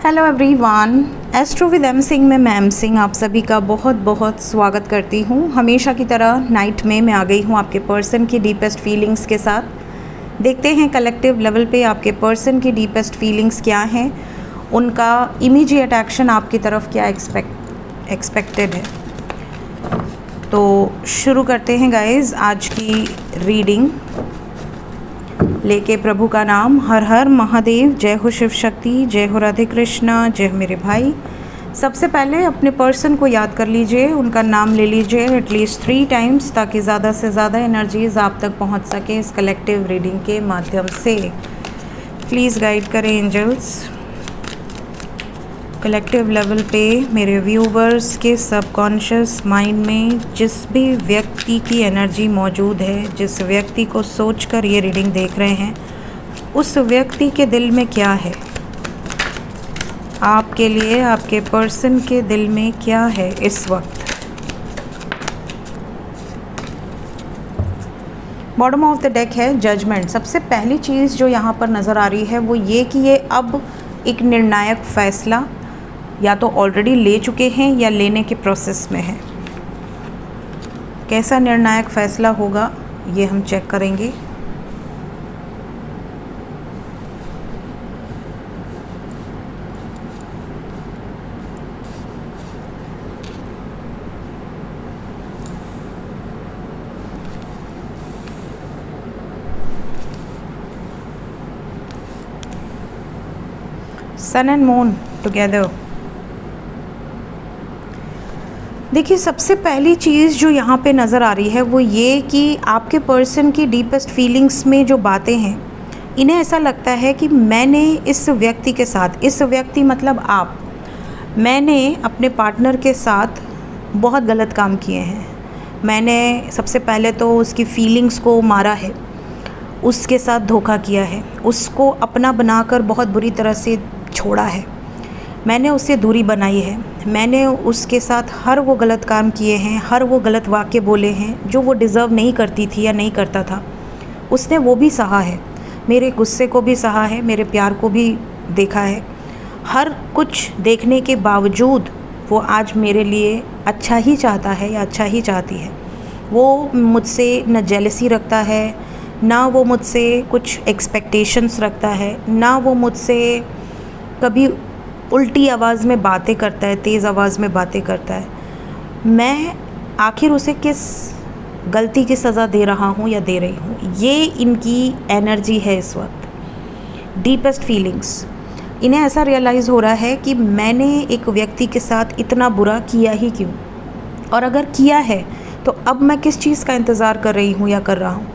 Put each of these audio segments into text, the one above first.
Hello everyone, astro with M Singh में ma'am Singh आप सभी का बहुत बहुत स्वागत करती हूँ। हमेशा की तरह नाइट में मैं आ गई हूँ आपके पर्सन की डीपेस्ट फीलिंग्स के साथ। देखते हैं कलेक्टिव लेवल पे आपके पर्सन की डीपेस्ट फीलिंग्स क्या हैं, उनका इमीडिएट एक्शन आपकी तरफ क्या एक्सपेक्टेड है। तो शुरू करते हैं गाइज आज की रीडिंग लेके प्रभु का नाम। हर हर महादेव, जय हो शिव शक्ति, जय हो राधे कृष्णा, जय हो मेरे भाई। सबसे पहले अपने पर्सन को याद कर लीजिए, उनका नाम ले लीजिए एटलीस्ट 3 टाइम्स ताकि ज़्यादा से ज़्यादा एनर्जीज आप तक पहुंच सके इस कलेक्टिव रीडिंग के माध्यम से। प्लीज़ गाइड करें एंजल्स। कलेक्टिव लेवल पे मेरे व्यूवर्स के सबकॉन्शियस माइंड में जिस भी व्यक्ति की एनर्जी मौजूद है, जिस व्यक्ति को सोचकर ये रीडिंग देख रहे हैं, उस व्यक्ति के दिल में क्या है आपके लिए, आपके पर्सन के दिल में क्या है इस वक्त। बॉटम ऑफ द डेक है जजमेंट। सबसे पहली चीज़ जो यहाँ पर नज़र आ रही है वो ये कि ये अब एक निर्णायक फैसला या तो ऑलरेडी ले चुके हैं या लेने के प्रोसेस में है। कैसा निर्णायक फैसला होगा ये हम चेक करेंगे। सन एंड मून टुगेदर। देखिए, सबसे पहली चीज़ जो यहाँ पे नज़र आ रही है वो ये कि आपके पर्सन की डीपेस्ट फीलिंग्स में जो बातें हैं, इन्हें ऐसा लगता है कि मैंने इस व्यक्ति के साथ, इस व्यक्ति मतलब आप, मैंने अपने पार्टनर के साथ बहुत गलत काम किए हैं। मैंने सबसे पहले तो उसकी फीलिंग्स को मारा है, उसके साथ धोखा किया है, उसको अपना बनाकर बहुत बुरी तरह से छोड़ा है, मैंने उससे दूरी बनाई है, मैंने उसके साथ हर वो गलत काम किए हैं, हर वो गलत वाक्य बोले हैं जो वो डिज़र्व नहीं करती थी या नहीं करता था। उसने वो भी सहा है, मेरे गुस्से को भी सहा है, मेरे प्यार को भी देखा है। हर कुछ देखने के बावजूद वो आज मेरे लिए अच्छा ही चाहता है या अच्छा ही चाहती है। वो मुझसे न जेलसी रखता है, ना वो मुझसे कुछ एक्सपेक्टेशंस रखता है, ना वो मुझसे कभी उल्टी आवाज़ में बातें करता है, तेज़ आवाज़ में बातें करता है। मैं आखिर उसे किस गलती की सज़ा दे रहा हूँ या दे रही हूँ, ये इनकी एनर्जी है इस वक्त। डीपेस्ट फीलिंग्स, इन्हें ऐसा रियलाइज़ हो रहा है कि मैंने एक व्यक्ति के साथ इतना बुरा किया ही क्यों, और अगर किया है तो अब मैं किस चीज़ का इंतज़ार कर रही हूँ या कर रहा हूँ।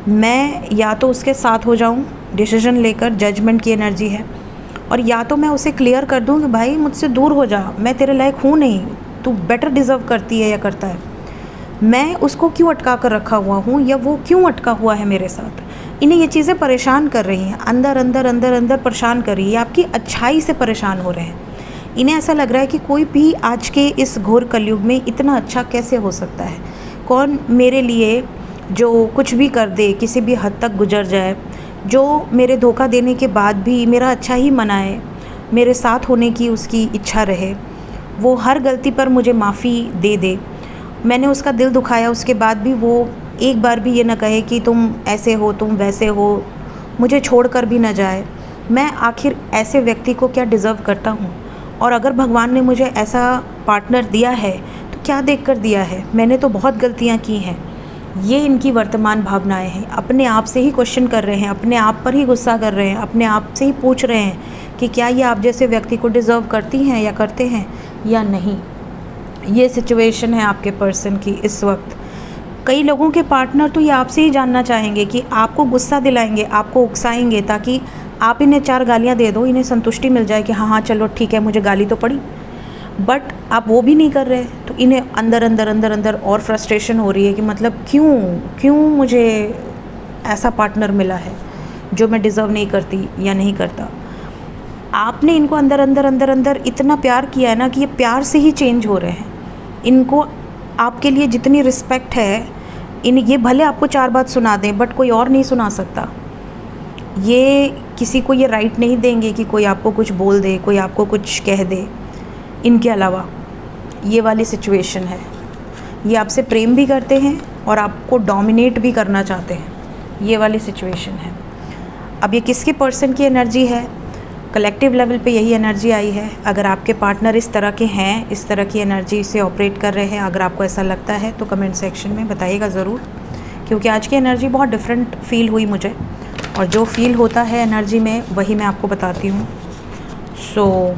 मैं या तो उसके साथ हो जाऊँ डिसीजन लेकर, जजमेंट की एनर्जी है, और या तो मैं उसे क्लियर कर दूं कि भाई मुझसे दूर हो जा, मैं तेरे लायक हूँ नहीं, तू बेटर डिज़र्व करती है या करता है। मैं उसको क्यों अटका कर रखा हुआ हूँ या वो क्यों अटका हुआ है मेरे साथ। इन्हें ये चीज़ें परेशान कर रही हैं, अंदर अंदर अंदर अंदर परेशान कर रही है, आपकी अच्छाई से परेशान हो रहे हैं। इन्हें ऐसा लग रहा है कि कोई भी आज के इस घोर कलयुग में इतना अच्छा कैसे हो सकता है। कौन मेरे लिए जो कुछ भी कर दे, किसी भी हद तक गुजर जाए, जो मेरे धोखा देने के बाद भी मेरा अच्छा ही मनाए, मेरे साथ होने की उसकी इच्छा रहे, वो हर गलती पर मुझे माफ़ी दे दे। मैंने उसका दिल दुखाया, उसके बाद भी वो एक बार भी ये ना कहे कि तुम ऐसे हो, तुम वैसे हो, मुझे छोड़कर भी ना जाए। मैं आखिर ऐसे व्यक्ति को क्या डिज़र्व करता हूँ, और अगर भगवान ने मुझे ऐसा पार्टनर दिया है तो क्या देख कर दिया है। मैंने तो बहुत गलतियाँ की हैं। ये इनकी वर्तमान भावनाएं हैं। अपने आप से ही क्वेश्चन कर रहे हैं, अपने आप पर ही गुस्सा कर रहे हैं, अपने आप से ही पूछ रहे हैं कि क्या ये आप जैसे व्यक्ति को डिज़र्व करती हैं या करते हैं या नहीं। ये सिचुएशन है आपके पर्सन की इस वक्त। कई लोगों के पार्टनर तो ये आपसे ही जानना चाहेंगे कि आपको गुस्सा दिलाएंगे, आपको उकसाएंगे ताकि आप इन्हें 4 गालियाँ दे दो, इन्हें संतुष्टि मिल जाए कि हाँ हाँ चलो ठीक है, मुझे गाली तो पड़ी। बट आप वो भी नहीं कर रहे, तो इन्हें अंदर अंदर अंदर अंदर और फ्रस्ट्रेशन हो रही है कि मतलब क्यों मुझे ऐसा पार्टनर मिला है जो मैं डिज़र्व नहीं करती या नहीं करता। आपने इनको अंदर अंदर अंदर अंदर इतना प्यार किया है ना कि ये प्यार से ही चेंज हो रहे हैं। इनको आपके लिए जितनी रिस्पेक्ट है, ये भले आपको 4 बात सुना दें बट कोई और नहीं सुना सकता। ये किसी को ये राइट नहीं देंगे कि कोई आपको कुछ बोल दे, कोई आपको कुछ कह दे। इनके अलावा ये वाली सिचुएशन है, ये आपसे प्रेम भी करते हैं और आपको डोमिनेट भी करना चाहते हैं, ये वाली सिचुएशन है। अब ये किसके पर्सन की एनर्जी है? कलेक्टिव लेवल पे यही एनर्जी आई है। अगर आपके पार्टनर इस तरह के हैं, इस तरह की एनर्जी से ऑपरेट कर रहे हैं, अगर आपको ऐसा लगता है तो कमेंट सेक्शन में बताइएगा ज़रूर, क्योंकि आज की एनर्जी बहुत डिफरेंट फील हुई मुझे, और जो फील होता है एनर्जी में वही मैं आपको बताती हूँ। सो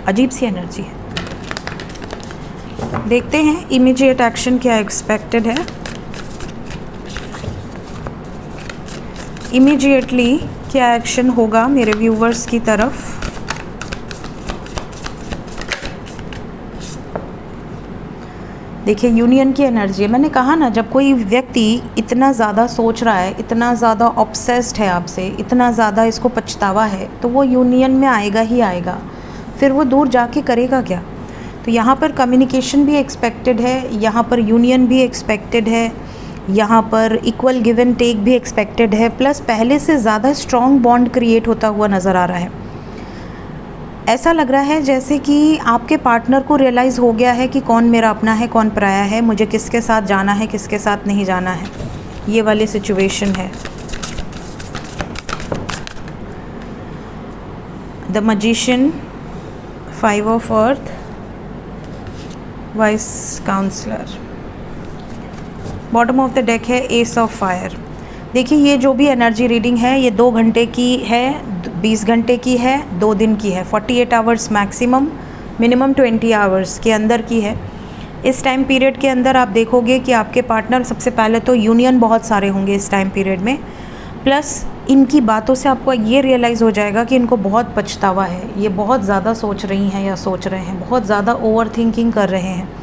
अजीब सी एनर्जी है। देखते हैं इमीडिएट एक्शन क्या एक्सपेक्टेड है। इमीडिएटली क्या एक्शन होगा मेरे व्यूवर्स की तरफ। देखिए यूनियन की एनर्जी है। मैंने कहा ना, जब कोई व्यक्ति इतना ज़्यादा सोच रहा है, इतना ज़्यादा ऑब्सेस्ड है आपसे, इतना ज़्यादा इसको पछतावा है, तो वो यूनियन में आएगा ही आएगा। फिर वो दूर जाके करेगा क्या? तो यहाँ पर कम्युनिकेशन भी एक्सपेक्टेड है, यहाँ पर यूनियन भी एक्सपेक्टेड है, यहाँ पर इक्वल गिव एंड टेक भी एक्सपेक्टेड है, प्लस पहले से ज़्यादा स्ट्रॉन्ग बॉन्ड क्रिएट होता हुआ नज़र आ रहा है। ऐसा लग रहा है जैसे कि आपके पार्टनर को रियलाइज़ हो गया है कि कौन मेरा अपना है, कौन पराया है, मुझे किसके साथ जाना है, किसके साथ नहीं जाना है। ये वाली सिचुएशन है। The magician, 5 of earth, vice counsellor, bottom of the deck है एस ऑफ फायर। देखिए ये जो भी एनर्जी रीडिंग है, ये 2 घंटे की है, 20 घंटे की है, 2 दिन की है, 48 आवर्स मैक्सिमम, मिनिमम 20 आवर्स के अंदर की है। इस टाइम पीरियड के अंदर आप देखोगे कि आपके पार्टनर, सबसे पहले तो यूनियन बहुत सारे होंगे इस टाइम पीरियड में, प्लस इनकी बातों से आपको ये रियलाइज़ हो जाएगा कि इनको बहुत पछतावा है, ये बहुत ज़्यादा सोच रही हैं या सोच रहे हैं, बहुत ज़्यादा ओवर थिंकिंग कर रहे हैं।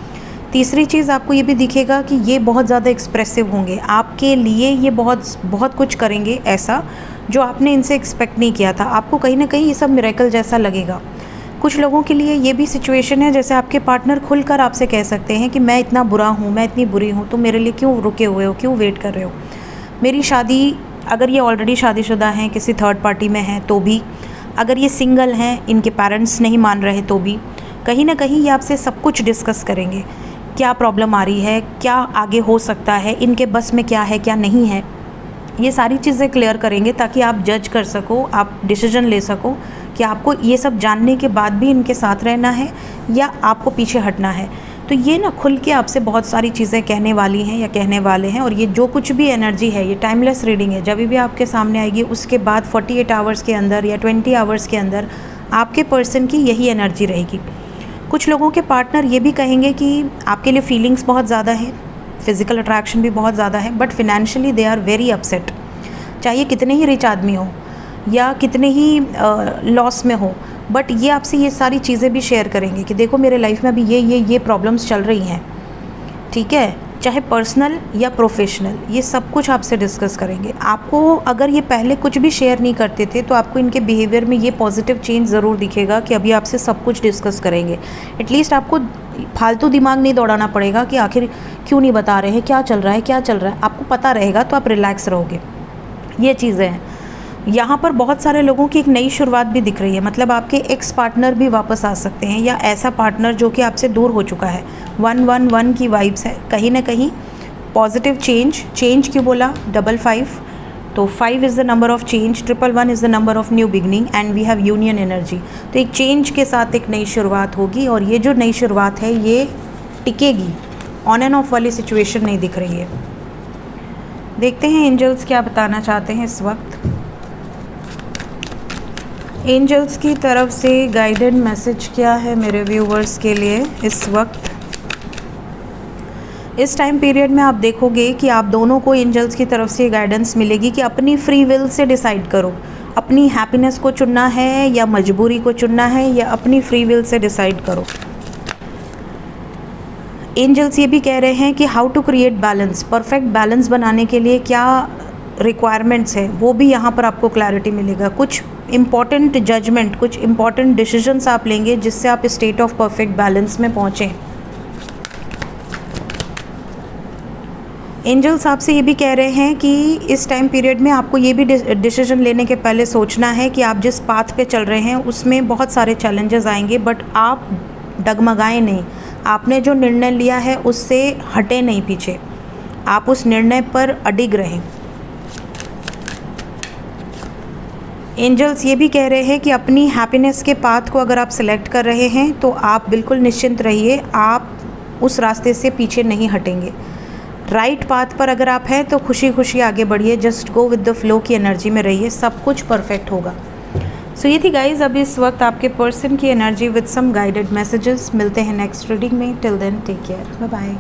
तीसरी चीज़ आपको ये भी दिखेगा कि ये बहुत ज़्यादा एक्सप्रेसिव होंगे, आपके लिए ये बहुत कुछ करेंगे ऐसा जो आपने इनसे एक्सपेक्ट नहीं किया था। आपको कहीं ना कहीं ये सब मिरेकल जैसा लगेगा। कुछ लोगों के लिए ये भी सिचुएशन है जैसे आपके पार्टनर खुलकर आपसे कह सकते हैं कि मैं इतना बुरा हूँ, मैं इतनी बुरी हूँ, तो मेरे लिए क्यों रुके हुए हो, क्यों वेट कर रहे हो। मेरी शादी, अगर ये ऑलरेडी शादीशुदा हैं, किसी थर्ड पार्टी में हैं तो भी, अगर ये सिंगल हैं, इनके पेरेंट्स नहीं मान रहे तो भी, कहीं ना कहीं ये आपसे सब कुछ डिस्कस करेंगे। क्या प्रॉब्लम आ रही है, क्या आगे हो सकता है, इनके बस में क्या है, क्या नहीं है, ये सारी चीज़ें क्लियर करेंगे ताकि आप जज कर सको, आप डिसीजन ले सको कि आपको ये सब जानने के बाद भी इनके साथ रहना है या आपको पीछे हटना है। तो ये ना खुल के आपसे बहुत सारी चीज़ें कहने वाली हैं या कहने वाले हैं। और ये जो कुछ भी एनर्जी है, ये टाइमलेस रीडिंग है, जब भी आपके सामने आएगी उसके बाद 48 आवर्स के अंदर या 20 आवर्स के अंदर आपके पर्सन की यही एनर्जी रहेगी। कुछ लोगों के पार्टनर ये भी कहेंगे कि आपके लिए फीलिंग्स बहुत ज़्यादा है, फिज़िकल अट्रैक्शन भी बहुत ज़्यादा है, but financially they are very upset. चाहे कितने ही रिच आदमी हो या कितने ही लॉस में हो, बट ये आपसे ये सारी चीज़ें भी शेयर करेंगे कि देखो मेरे लाइफ में अभी ये प्रॉब्लम्स चल रही हैं, ठीक है, चाहे पर्सनल या प्रोफेशनल, ये सब कुछ आपसे डिस्कस करेंगे। आपको अगर ये पहले कुछ भी शेयर नहीं करते थे तो आपको इनके बिहेवियर में ये पॉजिटिव चेंज ज़रूर दिखेगा कि अभी आपसे सब कुछ डिस्कस करेंगे। एटलीस्ट आपको फालतू दिमाग नहीं दौड़ाना पड़ेगा कि आखिर क्यों नहीं बता रहे हैं, क्या चल रहा है, क्या चल रहा है। आपको पता रहेगा तो आप रिलैक्स रहोगे। ये चीज़ें हैं। यहाँ पर बहुत सारे लोगों की एक नई शुरुआत भी दिख रही है, मतलब आपके एक्स पार्टनर भी वापस आ सकते हैं या ऐसा पार्टनर जो कि आपसे दूर हो चुका है। 111 की वाइब्स है, कहीं ना कहीं पॉजिटिव चेंज क्यों बोला, 55, तो 5 is the number of change, 111 is the number of new beginning and we have union energy. तो एक चेंज के साथ एक नई शुरुआत होगी और ये जो नई शुरुआत है ये टिकेगी, ऑन एंड ऑफ वाली सिचुएशन नहीं दिख रही है। देखते हैं एंजल्स क्या बताना चाहते हैं इस वक्त। एंजल्स की तरफ से गाइडेड मैसेज क्या है मेरे व्यूवर्स के लिए इस वक्त। इस टाइम पीरियड में आप देखोगे कि आप दोनों को एंजल्स की तरफ से गाइडेंस मिलेगी कि अपनी फ्री विल से डिसाइड करो, अपनी हैप्पीनेस को चुनना है या मजबूरी को चुनना है, या अपनी फ्री विल से डिसाइड करो। एंजल्स ये भी कह रहे हैं कि how to create balance, perfect balance बनाने के लिए क्या रिक्वायरमेंट्स है वो भी यहाँ पर आपको क्लैरिटी मिलेगा। कुछ इम्पॉर्टेंट जजमेंट, कुछ इम्पॉर्टेंट डिसीजंस आप लेंगे जिससे आप स्टेट ऑफ परफेक्ट बैलेंस में पहुँचें। एंजल्स आपसे ये भी कह रहे हैं कि इस टाइम पीरियड में आपको ये भी डिसीजन लेने के पहले सोचना है कि आप जिस पाथ पे चल रहे हैं उसमें बहुत सारे चैलेंजेस आएंगे, बट आप डगमगाएं नहीं। आपने जो निर्णय लिया है उससे हटे नहीं पीछे, आप उस निर्णय पर अडिग रहें। एंजल्स ये भी कह रहे हैं कि अपनी हैप्पीनेस के पाथ को अगर आप सिलेक्ट कर रहे हैं तो आप बिल्कुल निश्चिंत रहिए, आप उस रास्ते से पीछे नहीं हटेंगे। राइट पाथ पर अगर आप हैं तो खुशी खुशी आगे बढ़िए, just go with the flow की एनर्जी में रहिए, सब कुछ परफेक्ट होगा। सो ये थी गाइज अभी इस वक्त आपके पर्सन की energy with some guided messages. मिलते हैं नेक्स्ट रीडिंग में, till then take care, bye bye.